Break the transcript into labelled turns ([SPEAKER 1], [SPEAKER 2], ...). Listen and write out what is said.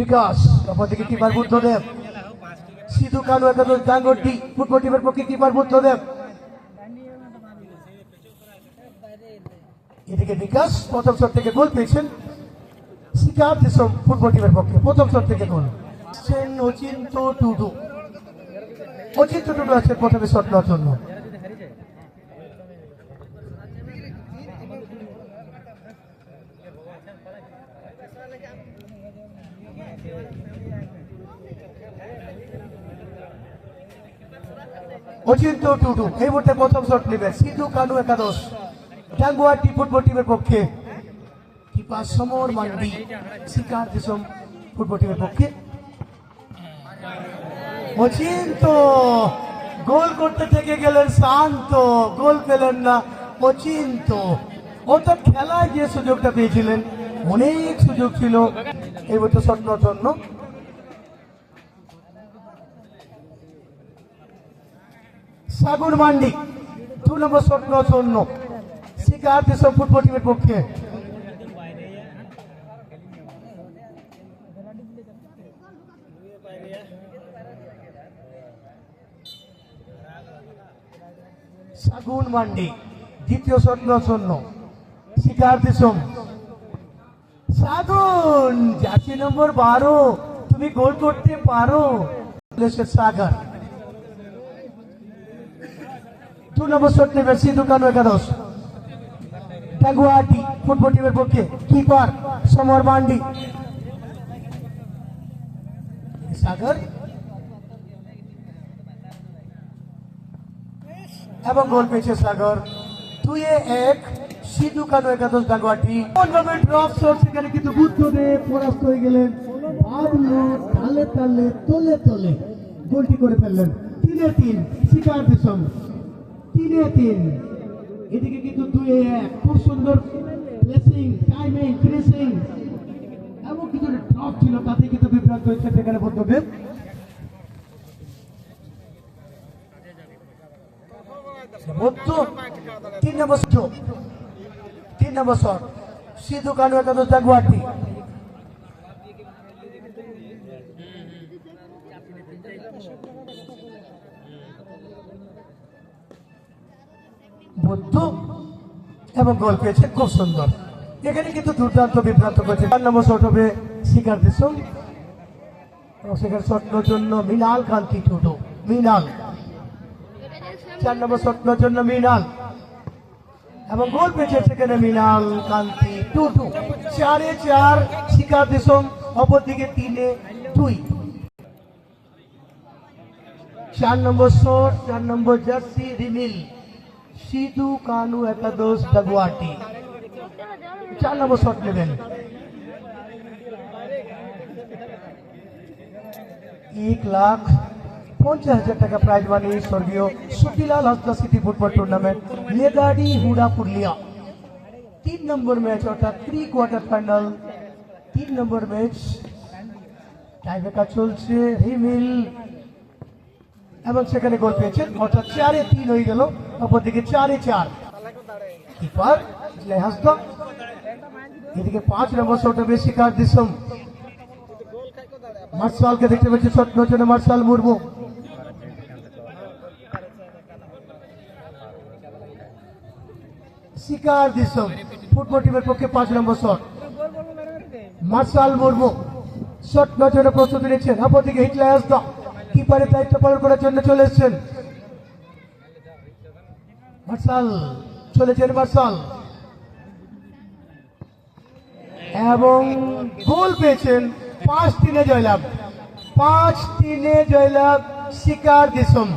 [SPEAKER 1] বিকাশ অপরদিকে কিপার বুদ্ধদেব, সিধু কানু একাদশ ডাঙ্গরটি ফুটবল টিমের পক্ষে কিপার বুদ্ধদেব, এদিকে বিকাশ প্রথম শট থেকে গোল পেয়েছেন শিকার দেশম ফুটবল টিমের পক্ষে, প্রথম শট থেকে গোল। অচিন্ত টুডু, অচিন্ত টুডু আজকে প্রথমে শট নেওয়ার জন্য। অচিন্ত টুডু এই মুহূর্তে প্রথম শট নেবে সিধু কানু একাদশ ডাঙ্গুয়াটি ফুটবল টিমের পক্ষে, কিপার সমর মান্ডি শিকার দেশম ফুটবল টিমের পক্ষে। অচিন্ত গোল করতে থেকে গেলেন শান্ত, গোল পেলেন না অচিন্ত। অর্থাৎ খেলায় যে সুযোগটা পেয়েছিলেন, অনেক সুযোগ ছিল এই মুহূর্তে শট নেওয়ার জন্য। সাগুন মান্ডি 2 নম্বর শট নেওয়ার জন্য শিকার দেশম ফুটবল টিমের পক্ষে। সাগুন মান্ডি দ্বিতীয় শট নেওয়ার জন্য শিকার দেশম। সাগুন জার্সি নম্বর 12, তুমি গোল করতে পারো। সাগর 2 নম্বর শট নেবে সিধু কানু একাদশ ডাঙ্গুয়াটি ফুটবল টিমের পক্ষে, কিপার সমর মান্ডি। সাগর এবং গোল পেয়েছে সাগর। 2-1 সিধু কানু একাদশ ডাঙ্গুয়াটি। ড্রপ শট, সেখানে কিন্তু বুদ্ধদেব পরাস্ত হয়ে গেলেন। ভাবলো তালে তালে তোলে তোলে গোলটি করে ফেললেন। 3-3 শিকার দেশম, 3-3। এদিকে কিন্তু 2-1 খুব সুন্দর প্লেসিং, টাইমিং, ফিনিশিং এবং কিছু ড্রপ ছিল, তাতে কিন্তু বিভ্রান্ত হয়েছে সেখানে বুদ্ধদেব। তিন নম্বর শট সিধু কানু একাদশ ডাঙ্গুয়াটি। বুদ্ধ এবং গোল পেয়েছে খুব সুন্দর। এখানে কিন্তু দুর্দান্ত বিভ্রান্ত করেছে। 4 নম্বর শট হবে শিকার দেশম, সেখানে শটের জন্য মৃণাল কান্তি টুডু। মৃণাল 4 নম্বর শটের জন্য মৃণাল এবং গোল পেয়েছে সেখানে মৃণাল কান্তি টুডু। 4-4 শিকার দেশম, অপরদিকে 3-2। 4 নম্বর শট, 4 নম্বর জার্সি রিমিল সিধু কানু একাদশ ডাঙ্গুয়াটি। 4 নম্বর শট নেবেন। 1,50,000 টাকা প্রাইজ মানি স্বর্গীয় Sukilal Hasda city football tournament Ledari Hura Purulia. 3 নম্বর ম্যাচ অর্থাৎ প্রি কোয়ার্টার ফাইনাল, 3 নম্বর ম্যাচ টাইব্রেকার চলছে। রিমিল এবং সেখানে গোল পেয়েছেন, অর্থাৎ 4-3 হয়ে গেল। অপরদিকে 4-4 কিপার হাসদা। এদিকে 5 নম্বর শট হবে শিকার দেশম। মার্শালকে দেখতে পাচ্ছি শট নেওয়ার জন্য মার্শাল মুর্মু। শিকার দেশম ফুটবল টিমের পক্ষে 5 নম্বর শট মার্শাল মুর্মু শট নেওয়ার জন্য প্রস্তুতি নিচ্ছেন। অপরদিকে হিটলার হাসদা কিপারের দায়িত্ব পালন করার জন্য চলে এসছেন। মার্শাল চলেছেন, মার্শাল এবং গোল পেয়েছেন। 5-3 জয়লাভ, 5-3 জয়লাভ শিকার দেশম।